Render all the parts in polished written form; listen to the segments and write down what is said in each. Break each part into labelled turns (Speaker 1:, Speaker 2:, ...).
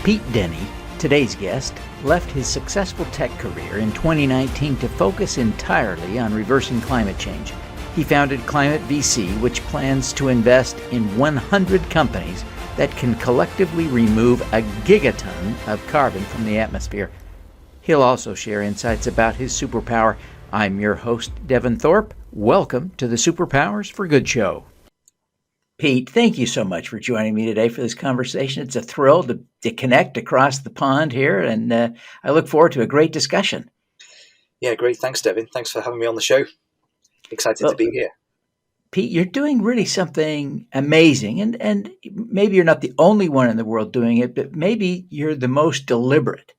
Speaker 1: Peet Denny, today's guest, left his successful tech career in 2019 to focus entirely on reversing climate change. He founded Climate VC, which plans to invest in 100 companies that can collectively remove a gigaton of carbon from the atmosphere. He'll also share insights about his superpower. I'm your host, Devin Thorpe. Welcome to the Superpowers for Good show. Pete, thank you so much for joining me today for this conversation. It's a thrill to connect across the pond here, and I look forward to a great discussion.
Speaker 2: Yeah, great. Thanks, Devin. Thanks for having me on the show. Excited to be here.
Speaker 1: Pete, you're doing really something amazing, and maybe you're not the only one in the world doing it, but maybe you're the most deliberate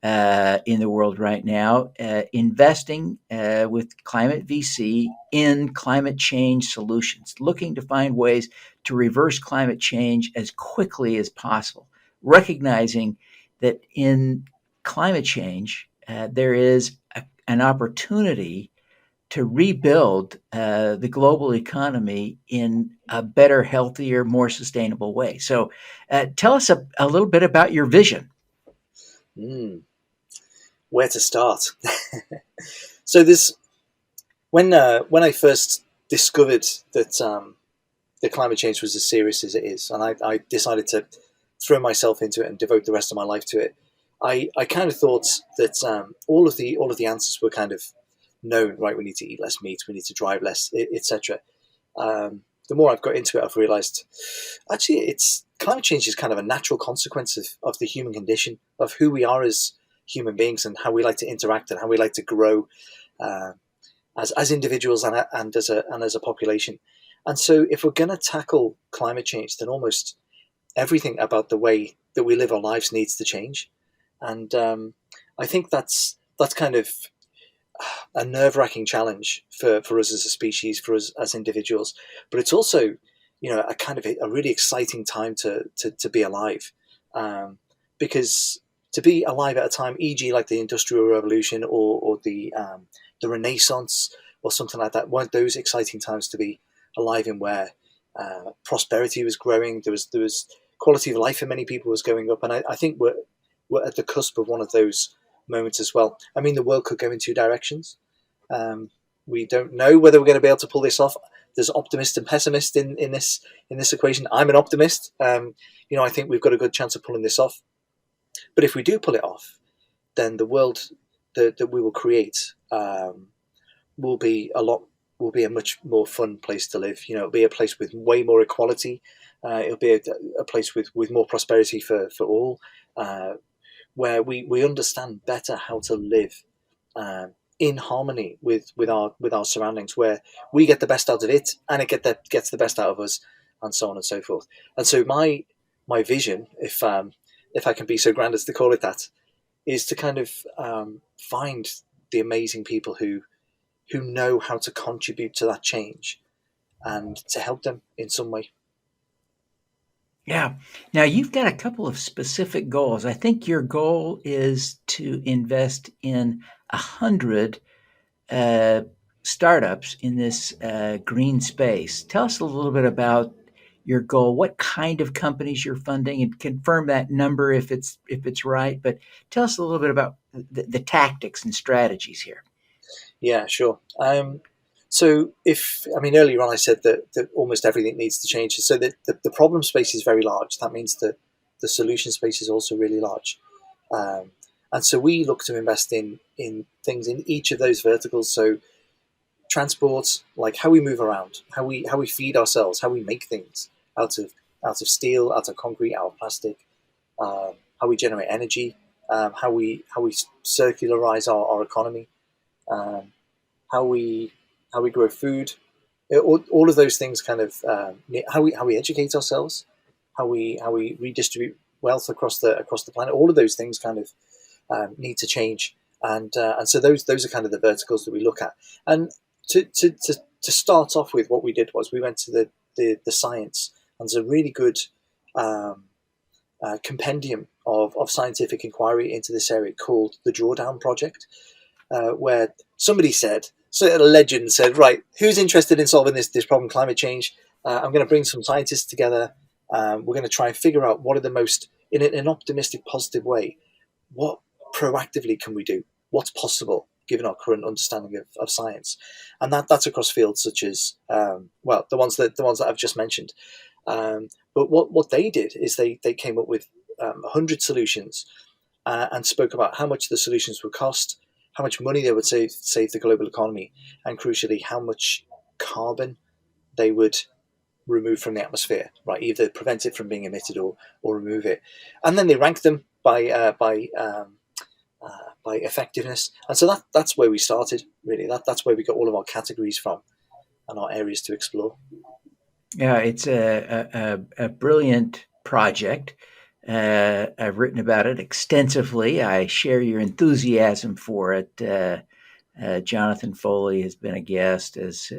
Speaker 1: in the world right now, investing with Climate VC in climate change solutions, looking to find ways to reverse climate change as quickly as possible, recognizing that in climate change, there is an opportunity to rebuild the global economy in a better, healthier, more sustainable way. So tell us a little bit about your vision.
Speaker 2: Where to start? So when I first discovered that the climate change was as serious as it is, and I decided to throw myself into it and devote the rest of my life to it, I kind of thought that all of the answers were kind of known. Right, we need to eat less meat, we need to drive less, etc. The more I've got into it, I've realized actually climate change is kind of a natural consequence of the human condition, of who we are as human beings and how we like to interact and how we like to grow as individuals and as a population. And so if we're going to tackle climate change, then almost everything about the way that we live our lives needs to change. And I think that's kind of a nerve-wracking challenge for us as a species, for us as individuals. But it's also, a kind of a really exciting time to be alive, because to be alive at a time, e.g., like the Industrial Revolution or the Renaissance or something like that, weren't those exciting times to be alive in, where prosperity was growing, there was quality of life for many people was going up, and I think we're at the cusp of one of those moments as well. I mean, the world could go in two directions. We don't know whether we're going to be able to pull this off. There's optimist and pessimist in this equation. I'm an optimist. I think we've got a good chance of pulling this off. But if we do pull it off, then the world that we will create will be a much more fun place to live. It'll be a place with way more equality. It'll be a place with more prosperity for all, where we understand better how to live in harmony with our surroundings, where we get the best out of it and it gets the best out of us, and so on and so forth. And so my vision, if I can be so grand as to call it that, is to kind of find the amazing people who know how to contribute to that change and to help them in some way.
Speaker 1: Yeah. Now, you've got a couple of specific goals. I think your goal is to invest in 100 startups in this green space. Tell us a little bit about your goal, what kind of companies you're funding, and confirm that number if it's right. But tell us a little bit about the tactics and strategies here.
Speaker 2: Yeah, sure. So earlier on I said that almost everything needs to change. So that the problem space is very large. That means that the solution space is also really large. And so we look to invest in things in each of those verticals. So transport, like how we move around, how we feed ourselves, how we make things out of steel, out of concrete, out of plastic, how we generate energy, how we circularize our economy, how we grow food, all of those things kind of how we educate ourselves, how we redistribute wealth across the planet. All of those things kind of need to change, and so those are kind of the verticals that we look at. And to start off with, what we did was we went to the science, and there's a really good compendium of scientific inquiry into this area called the Drawdown Project, where somebody said, so a legend said, right, who's interested in solving this problem, climate change? I'm going to bring some scientists together. We're going to try and figure out what are the most in an optimistic, positive way, what proactively can we do? What's possible given our current understanding of science? And that's across fields such as the ones that I've just mentioned. But what they did is they came up with 100 solutions, and spoke about how much the solutions would cost, how much money they would save the global economy, and crucially, how much carbon they would remove from the atmosphere, right? Either prevent it from being emitted or remove it. And then they ranked them by effectiveness. And so that's where we started, really. That's where we got all of our categories from and our areas to explore.
Speaker 1: Yeah, it's a brilliant project. I've written about it extensively. I share your enthusiasm for it. Jonathan Foley has been a guest as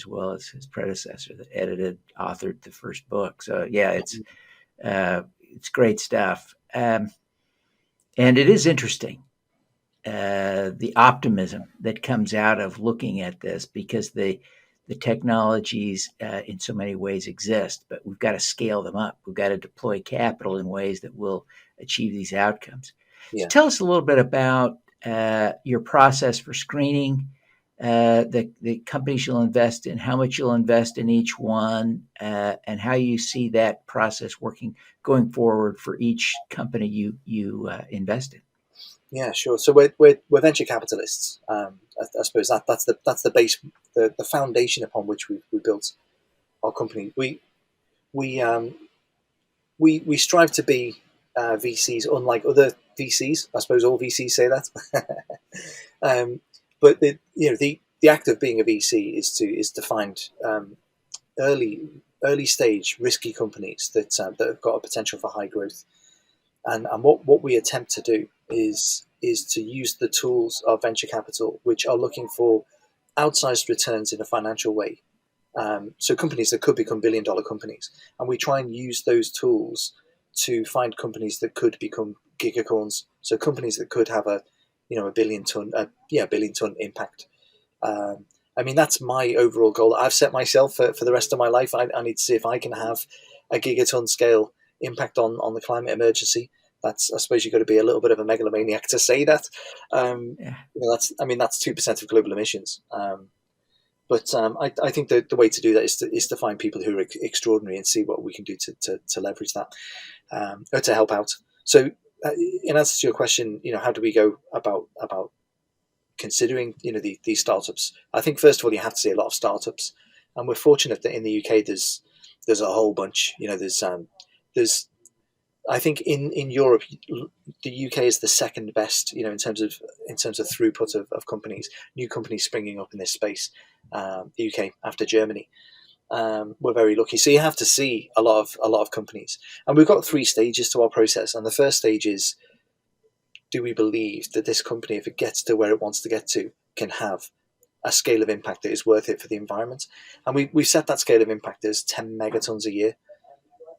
Speaker 1: well as his predecessor that edited, authored the first book. So yeah, it's great stuff, and it is interesting the optimism that comes out of looking at this because the technologies in so many ways exist, but we've got to scale them up. We've got to deploy capital in ways that will achieve these outcomes. So
Speaker 2: Yeah.
Speaker 1: tell us a little bit about your process for screening, the companies you'll invest in, how much you'll invest in each one, and how you see that process working going forward for each company you invest in.
Speaker 2: Yeah, sure. So we're venture capitalists. I suppose that's the base, the foundation upon which we built our company. We strive to be VCs, unlike other VCs. I suppose all VCs say that. But the act of being a VC is to find early early stage risky companies that have got a potential for high growth. And what we attempt to do is to use the tools of venture capital, which are looking for outsized returns in a financial way. So companies that could become $1 billion companies, and we try and use those tools to find companies that could become gigacorns. So companies that could have a billion ton impact. I mean, that's my overall goal. I've set myself for the rest of my life. I need to see if I can have a gigaton scale impact on the climate emergency. I suppose you've got to be a little bit of a megalomaniac to say that.
Speaker 1: Yeah.
Speaker 2: That's 2% of global emissions. But I think that the way to do that is to find people who are extraordinary and see what we can do to leverage that, or to help out. So, in answer to your question, how do we go about considering these startups? I think first of all you have to see a lot of startups, and we're fortunate that in the UK there's a whole bunch. There's I think in Europe, the UK is the second best, in terms of throughput of companies, new companies springing up in this space. The UK after Germany, we're very lucky. So you have to see a lot of companies, and we've got 3 stages to our process. And the first stage is, do we believe that this company, if it gets to where it wants to get to, can have a scale of impact that is worth it for the environment? And we've set that scale of impact as 10 megatons a year.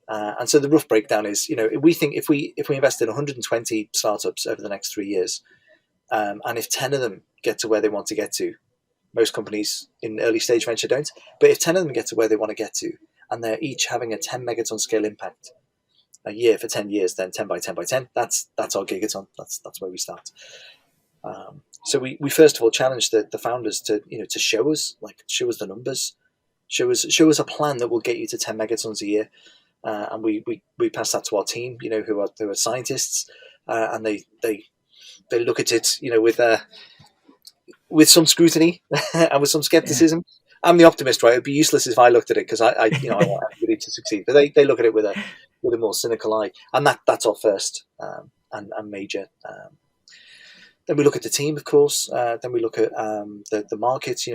Speaker 2: And so the rough breakdown is, we think if we invest in 120 startups over the next 3 years, and if 10 of them get to where they want to get to, most companies in early stage venture don't, but if 10 of them get to where they want to get to, and they're each having a 10 megaton scale impact a year for 10 years, then 10 by 10 by 10, that's our gigaton. That's where we start. So we first of all challenge the founders to show us the numbers, show us a plan that will get you to 10 megatons a year. And we pass that to our team, who are scientists, and they look at it, with some scrutiny and with some
Speaker 1: Yeah.
Speaker 2: skepticism. I'm the optimist, right? It'd be useless if I looked at it, because I want everybody to succeed. But they look at it with a more cynical eye, and that's our first and major. Then we look at the team, of course. Then we look at the markets.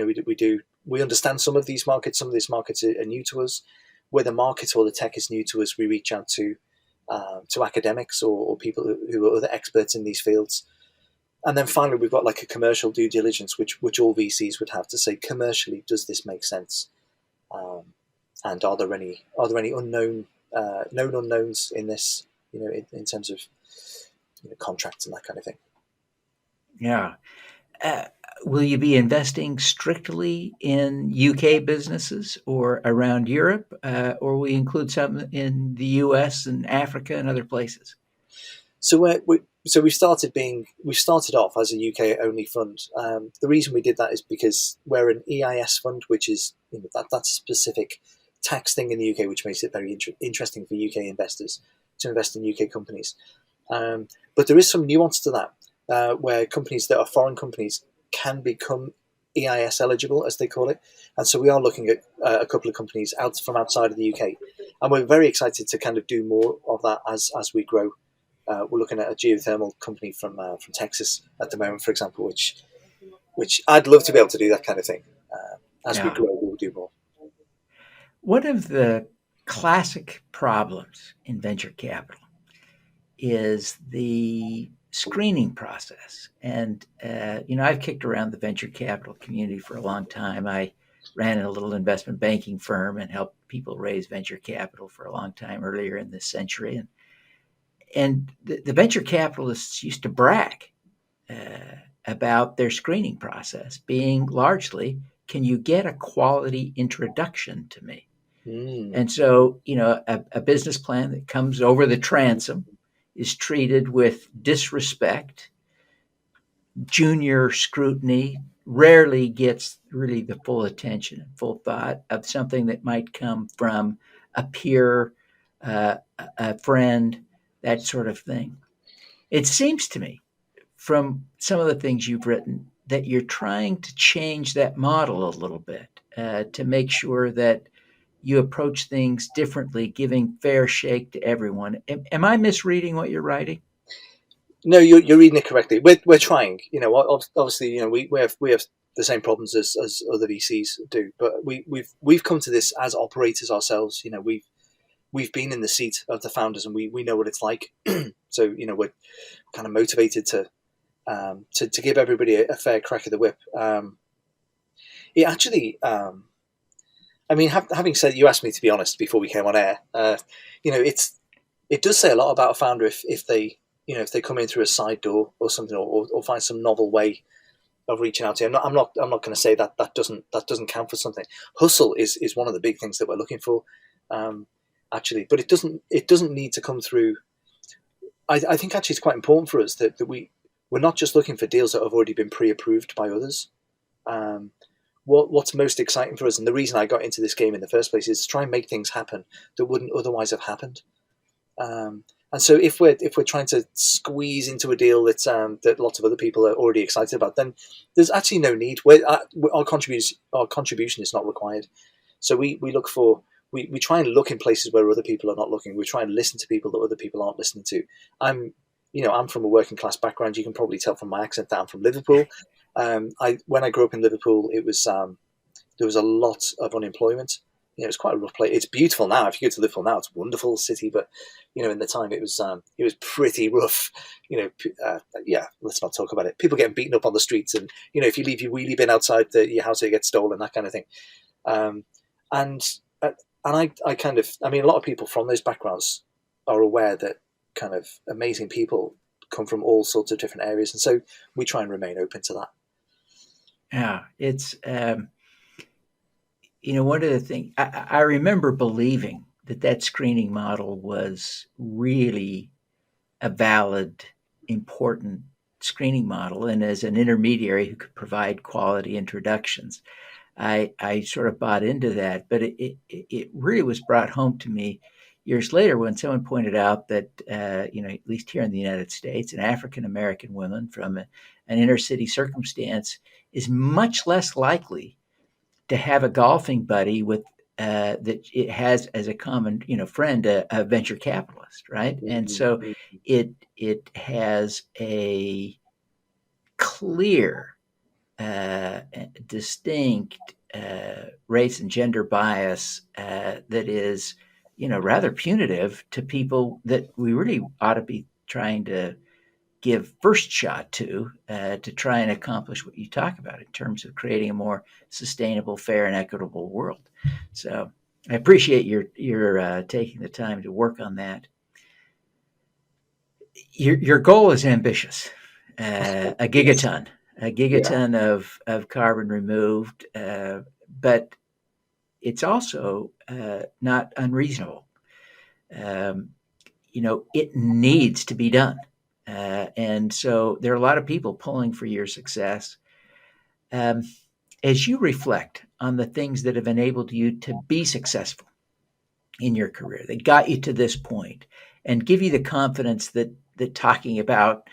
Speaker 2: We understand some of these markets. Some of these markets are new to us. Where the market or the tech is new to us, we reach out to academics or people who are other experts in these fields. And then finally, we've got like a commercial due diligence, which all VCs would have to say commercially, does this make sense? And are there any known unknowns in this? In terms of contracts and that kind of thing.
Speaker 1: Yeah. Uh, Will you be investing strictly in UK businesses or around Europe, or will you include some in the US and Africa and other places?
Speaker 2: So we've started off as a UK only fund. The reason we did that is because we're an EIS fund, which is that's a specific tax thing in the UK, which makes it very interesting for UK investors to invest in UK companies. But there is some nuance to that, where companies that are foreign companies can become EIS eligible, as they call it. And so we are looking at a couple of companies out from outside of the UK, and we're very excited to kind of do more of that as we grow. We're looking at a geothermal company from Texas at the moment, for example, which I'd love to be able to do that kind of thing. As we
Speaker 1: Yeah.
Speaker 2: grow, we'll do more.
Speaker 1: One of the classic problems in venture capital is the screening process. And, I've kicked around the venture capital community for a long time. I ran a little investment banking firm and helped people raise venture capital for a long time earlier in this century. And the venture capitalists used to brag about their screening process being largely, can you get a quality introduction to me?
Speaker 2: Mm.
Speaker 1: And so, a business plan that comes over the transom is treated with disrespect, junior scrutiny, rarely gets really the full attention and full thought of something that might come from a peer, a friend, that sort of thing. It seems to me from some of the things you've written that you're trying to change that model a little bit to make sure that you approach things differently, giving fair shake to everyone. Am I misreading what you're writing?
Speaker 2: No, you're reading it correctly. We're trying. Obviously, we have the same problems as other VCs do, but we've come to this as operators ourselves. We've been in the seat of the founders, and we know what it's like. So we're kind of motivated to give everybody a fair crack of the whip. It actually, having said, you asked me to be honest before we came on air. It does say a lot about a founder if they come in through a side door or something, or find some novel way of reaching out to you. I'm not going to say that doesn't count for something. Hustle is one of the big things that we're looking for, actually, but it doesn't need to come through. I think actually it's quite important for us that we're not just looking for deals that have already been pre-approved by others. What's most exciting for us, and the reason I got into this game in the first place, is to try and make things happen that wouldn't otherwise have happened. And so if we're trying to squeeze into a deal that lots of other people are already excited about, then there's actually no need. Our contribution is not required. So we try and look in places where other people are not looking. We try and listen to people that other people aren't listening to. I'm from a working class background. You can probably tell from my accent that I'm from Liverpool. When I grew up in Liverpool, it was there was a lot of unemployment. It's quite a rough place. It's beautiful now. If you go to Liverpool now, it's a wonderful city. But in the time, it was pretty rough. Yeah. Let's not talk about it. People getting beaten up on the streets, and if you leave your wheelie bin outside your house, it gets stolen. That kind of thing. And a lot of people from those backgrounds are aware that kind of amazing people come from all sorts of different areas, and so we try and remain open to that.
Speaker 1: Yeah, it's one of the things I remember believing that screening model was really a valid, important screening model, and as an intermediary who could provide quality introductions, I sort of bought into that. But it really was brought home to me years later when someone pointed out that at least here in the United States, an African American woman from an inner city circumstance is much less likely to have a golfing buddy with that it has as a common friend a venture capitalist, right? And so it has a clear, distinct race and gender bias that is rather punitive to people that we really ought to be trying to give first shot to try and accomplish what you talk about in terms of creating a more sustainable, fair, and equitable world. So I appreciate your taking the time to work on that. Your goal is ambitious, a gigaton. a
Speaker 2: Yeah.
Speaker 1: gigaton of carbon removed, but it's also not unreasonable. Um, it needs to be done. And so there are a lot of people pulling for your success. Um, as you reflect on the things that have enabled you to be successful in your career, that got you to this point, and give you the confidence that talking about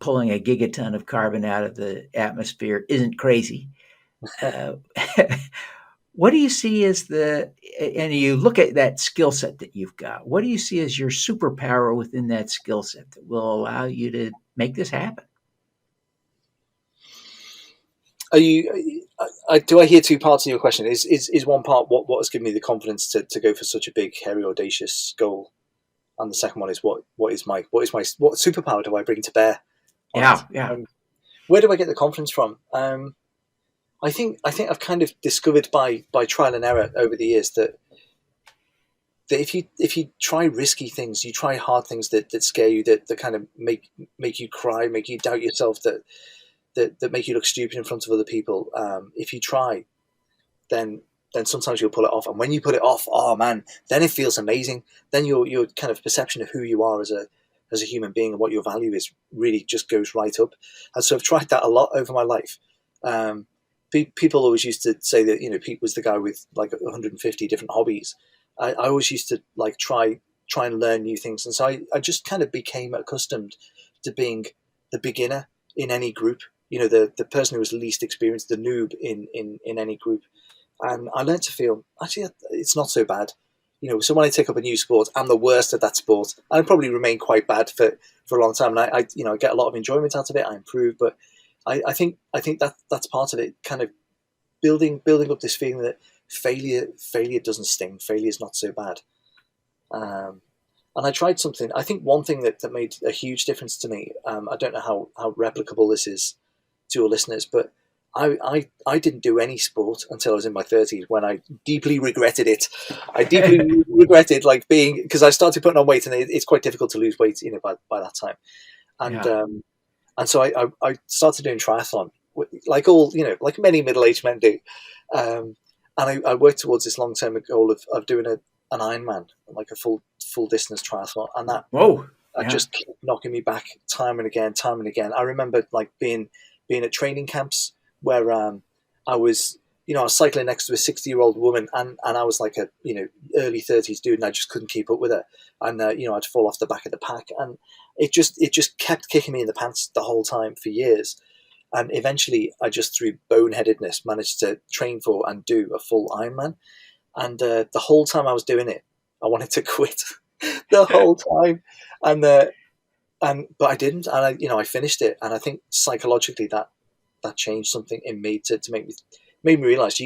Speaker 1: pulling a gigaton of carbon out of the atmosphere isn't crazy. Uh, what do you see as and you look at that skill set that you've got, what do you see as your superpower within that skill set that will allow you to make this happen?
Speaker 2: Are you? Do I hear two parts in your question? Is one part what has given me the confidence to go for such a big, hairy, audacious goal, and the second one is what superpower do I bring to bear on it?
Speaker 1: Yeah, yeah.
Speaker 2: Where do I get the confidence from? I think I've kind of discovered by trial and error over the years that if you try risky things, you try hard things that scare you, that kind of make you cry, make you doubt yourself, that make you look stupid in front of other people. If you try, then sometimes you'll pull it off, and when you put it off, oh man, then it feels amazing. Then your kind of perception of who you are as a human being and what your value is really just goes right up. And so I've tried that a lot over my life. People always used to say that Pete was the guy with like 150 different hobbies. I always used to like try and learn new things, and so I just kind of became accustomed to being the beginner in any group. The person who was least experienced, the noob in any group. And I learned to feel actually it's not so bad. So when I take up a new sport, I'm the worst at that sport. I probably remain quite bad for a long time, and I get a lot of enjoyment out of it. I improve, but I think that's part of it. Kind of building up this feeling that failure doesn't sting. Failure is not so bad. And I tried something. I think one thing that made a huge difference to me. I don't know how replicable this is to your listeners, but I didn't do any sport until I was in my 30s, when I deeply regretted it. I deeply regretted because I started putting on weight, and it's quite difficult to lose weight, by that time. And
Speaker 1: Yeah.
Speaker 2: and so I started doing triathlon, like many middle-aged men do. And I worked towards this long-term goal of doing an Ironman, like a full distance triathlon, and that
Speaker 1: Whoa. Yeah.
Speaker 2: just kept knocking me back time and again, time and again. I remember being at training camps where I was cycling next to a 60-year-old woman, and I was like a early 30s dude, and I just couldn't keep up with her, and I'd fall off the back of the pack, and it just kept kicking me in the pants the whole time for years. And eventually I just, through boneheadedness, managed to train for and do a full Ironman. And the whole time I was doing it, I wanted to quit the whole time. But I didn't, and I finished it. And I think psychologically that changed something in me to made me realize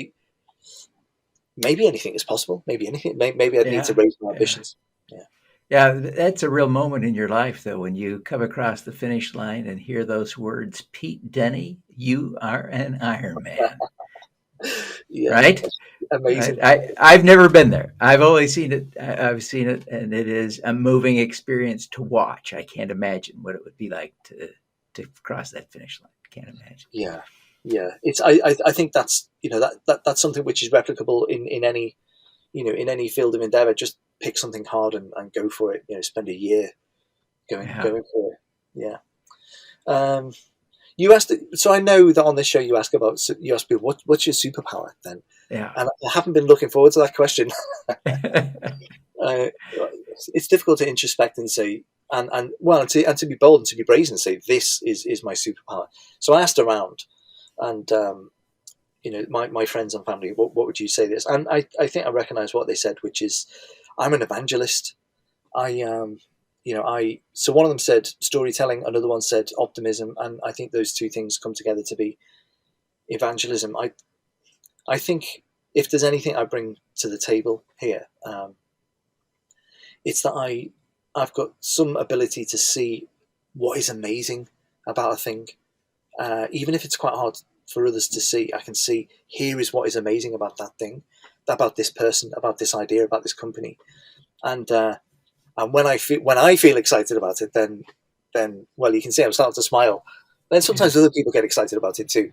Speaker 2: maybe anything is possible. Maybe anything. Maybe I'd need to
Speaker 1: Yeah.
Speaker 2: raise my
Speaker 1: Yeah.
Speaker 2: ambitions. Yeah.
Speaker 1: Yeah. That's a real moment in your life, though, when you come across the finish line and hear those words, Peet Denny, you are an Iron Man.
Speaker 2: Yeah.
Speaker 1: Right? Right.
Speaker 2: Amazing.
Speaker 1: I've never been there. I've only seen it. I've seen it, and it is a moving experience to watch. I can't imagine what it would be like to cross that finish line. Can't imagine.
Speaker 2: Yeah. Yeah. I think that's that's something which is replicable in any in any field of endeavor. Just pick something hard and go for it. Spend a year going
Speaker 1: Yeah.
Speaker 2: for it. Yeah. You asked, so I know that on this show you ask people what's your superpower then,
Speaker 1: Yeah.
Speaker 2: and I haven't been looking forward to that question. uh, it's difficult to introspect and say, and to be bold and to be brazen and say this is my superpower. So I asked around, and my friends and family, what would you say this? And I think I recognise what they said, which is I'm an evangelist. So one of them said storytelling, another one said optimism, and I think those two things come together to be evangelism. I think if there's anything I bring to the table here, it's that I've got some ability to see what is amazing about a thing, even if it's quite hard for others to see. I can see, here is what is amazing about that thing, about this person, about this idea, about this company, and when I feel excited about it, then well, you can see I'm starting to smile. then
Speaker 1: Yeah.
Speaker 2: sometimes other people get excited about it too.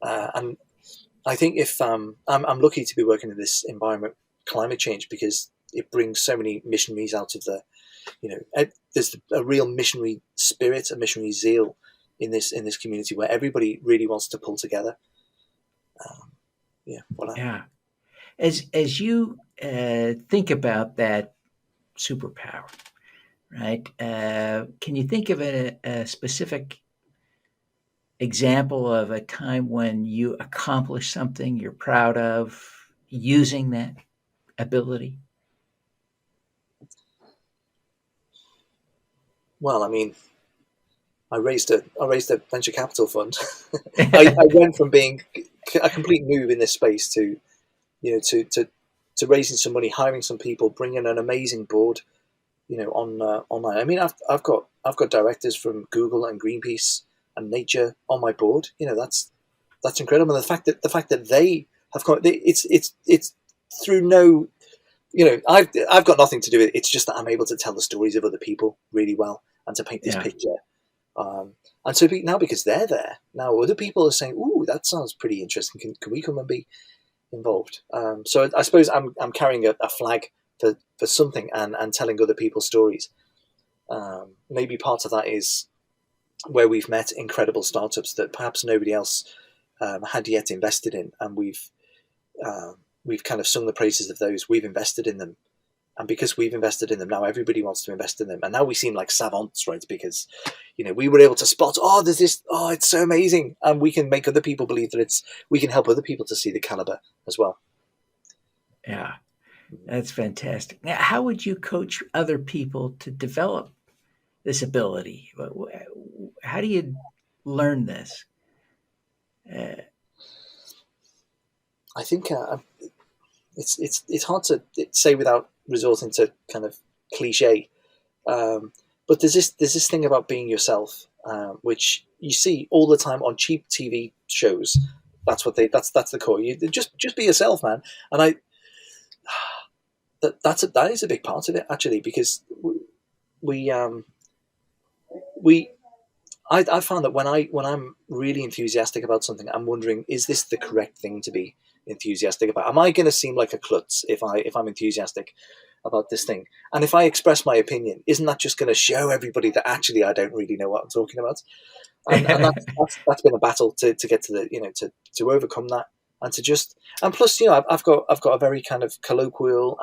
Speaker 2: And I think if I'm lucky to be working in this environment, climate change, because it brings so many missionaries out of the, there's a real missionary spirit, a missionary zeal in this community where everybody really wants to pull together. Um, yeah, well,
Speaker 1: Yeah. As you think about that superpower, right? Can you think of a specific example of a time when you accomplished something you're proud of using that ability?
Speaker 2: well, I mean, I raised a venture capital fund. I went from being a complete noob in this space to to raising some money, hiring some people, bringing an amazing board, on online. I mean, I've got directors from Google and Greenpeace and Nature on my board. That's incredible. And the fact that they have got it's through no, I've got nothing to do with it. It's just that I'm able to tell the stories of other people really well and to paint this
Speaker 1: Yeah.
Speaker 2: picture. And so now, because they're there now, other people are saying, "Ooh, that sounds pretty interesting. Can we come and be involved?" So I suppose I'm carrying a flag for something and telling other people's stories. Maybe part of that is where we've met incredible startups that perhaps nobody else had yet invested in, and we've kind of sung the praises of those. We've invested in them, and because we've invested in them, now everybody wants to invest in them, and now we seem like savants, right? Because we were able to spot, there's this, it's so amazing, and we can make other people believe that we can help other people to see the caliber as well.
Speaker 1: Yeah. That's fantastic. Now, how would you coach other people to develop this ability? How do you learn this? Uh,
Speaker 2: I think it's hard to say without resorting to kind of cliche. But there's this thing about being yourself, which you see all the time on cheap TV shows. That's the core. You just be yourself, man. And that is a big part of it, actually, because we we I found that when I'm really enthusiastic about something, I'm wondering, is this the correct thing to be enthusiastic about? Am I going to seem like a klutz if I'm enthusiastic about this thing? And if I express my opinion, isn't that just going to show everybody that actually I don't really know what I'm talking about? And that's been a battle to get to the to overcome that, and to just, and plus, I've got a very kind of colloquial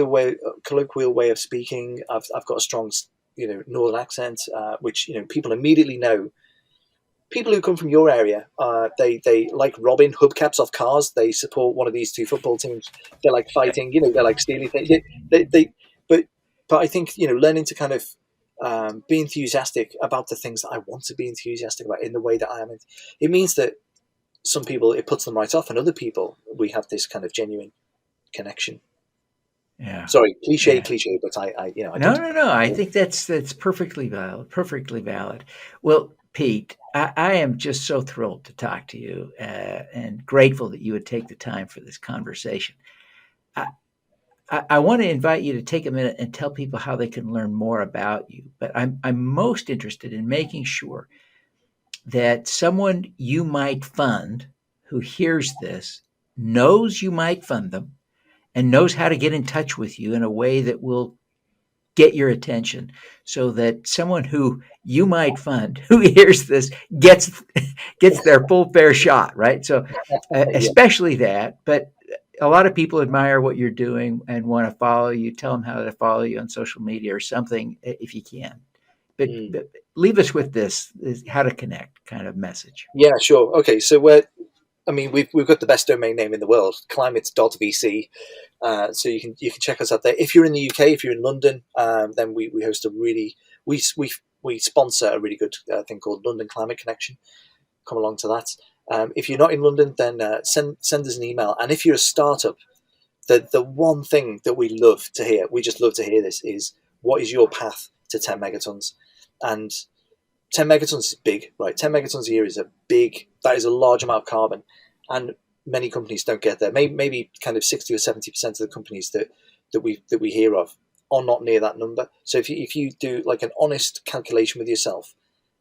Speaker 2: way of speaking. I've got a strong northern accent, which people immediately know. People who come from your area, they like robbing hubcaps off cars. They support one of these two football teams. They're like fighting, they're like stealing things. They but I think learning to kind of be enthusiastic about the things that I want to be enthusiastic about in the way that I am. It means that some people, it puts them right off, and other people, we have this kind of genuine connection.
Speaker 1: yeah.
Speaker 2: Sorry,
Speaker 1: Yeah.
Speaker 2: cliche, but I
Speaker 1: No,
Speaker 2: don't.
Speaker 1: no, no. I think that's perfectly valid. Perfectly valid. Well, Pete, I am just so thrilled to talk to you and grateful that you would take the time for this conversation. I, I want to invite you to take a minute and tell people how they can learn more about you. But I'm most interested in making sure that someone you might fund who hears this knows you might fund them and knows how to get in touch with you in a way that will get your attention so that someone who you might fund who hears this gets gets their full fair shot, right? So
Speaker 2: Yeah.
Speaker 1: especially that, but a lot of people admire what you're doing and want to follow you. Tell them how to follow you on social media or something if you can.
Speaker 2: Mm.
Speaker 1: But leave us with this how to connect kind of message.
Speaker 2: Yeah, sure. Okay, so I mean, we've got the best domain name in the world, climate.vc. So you can check us out there. If you're in the UK, if you're in London, then we host a really we sponsor a really good thing called London Climate Connection. Come along to that. If you're not in London, then send us an email. And if you're a startup, the one thing that we love to hear, we just love to hear this, is what is your path to 10 megatons? And 10 megatons is big, right? 10 megatons a year that is a large amount of carbon. And many companies don't get there. Maybe kind of 60 or 70% of the companies that we hear of are not near that number. So if you do like an honest calculation with yourself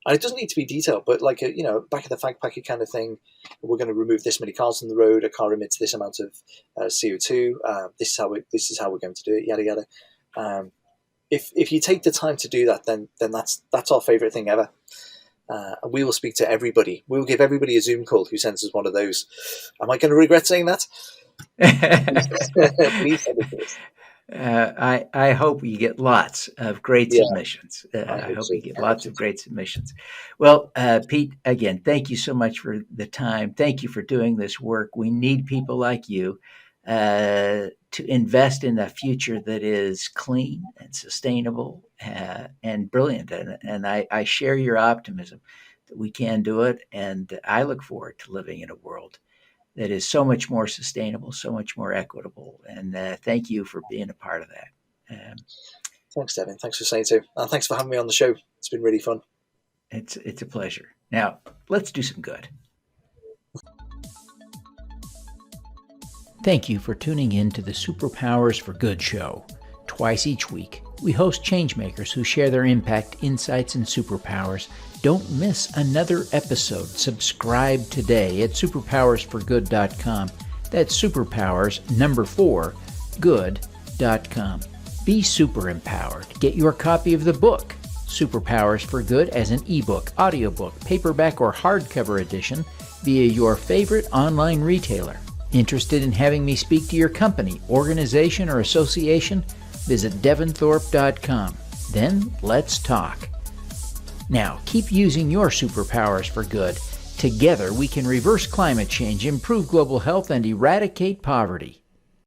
Speaker 2: And it doesn't need to be detailed, but like a, back of the fag packet kind of thing. We're going to remove this many cars on the road. A car emits this amount of CO2. This is how we're going to do it. Yada yada. If you take the time to do that, then that's our favorite thing ever. And we will speak to everybody. We will give everybody a Zoom call who sends us one of those. Am I going to regret saying that? Please send it to us.
Speaker 1: I hope you get lots of great submissions. I hope
Speaker 2: so.
Speaker 1: you get lots of great submissions. Well, Pete, again, thank you so much for the time. Thank you for doing this work. We need people like you to invest in a future that is clean and sustainable and brilliant. And I share your optimism that we can do it. And I look forward to living in a world that is so much more sustainable, so much more equitable. And thank you for being a part of that.
Speaker 2: Thanks, Devin. Thanks for saying so. And thanks for having me on the show. It's been really fun.
Speaker 1: It's a pleasure. Now, let's do some good. Thank you for tuning in to the Superpowers for Good show. Twice each week, we host changemakers who share their impact, insights, and superpowers. Don't miss another episode. Subscribe today at superpowersforgood.com. That's superpowers, 4, good.com. Be super empowered. Get your copy of the book, Superpowers for Good, as an ebook, audiobook, paperback, or hardcover edition via your favorite online retailer. Interested in having me speak to your company, organization, or association? Visit devinthorpe.com. Then let's talk. Now, keep using your superpowers for good. Together, we can reverse climate change, improve global health, and eradicate poverty.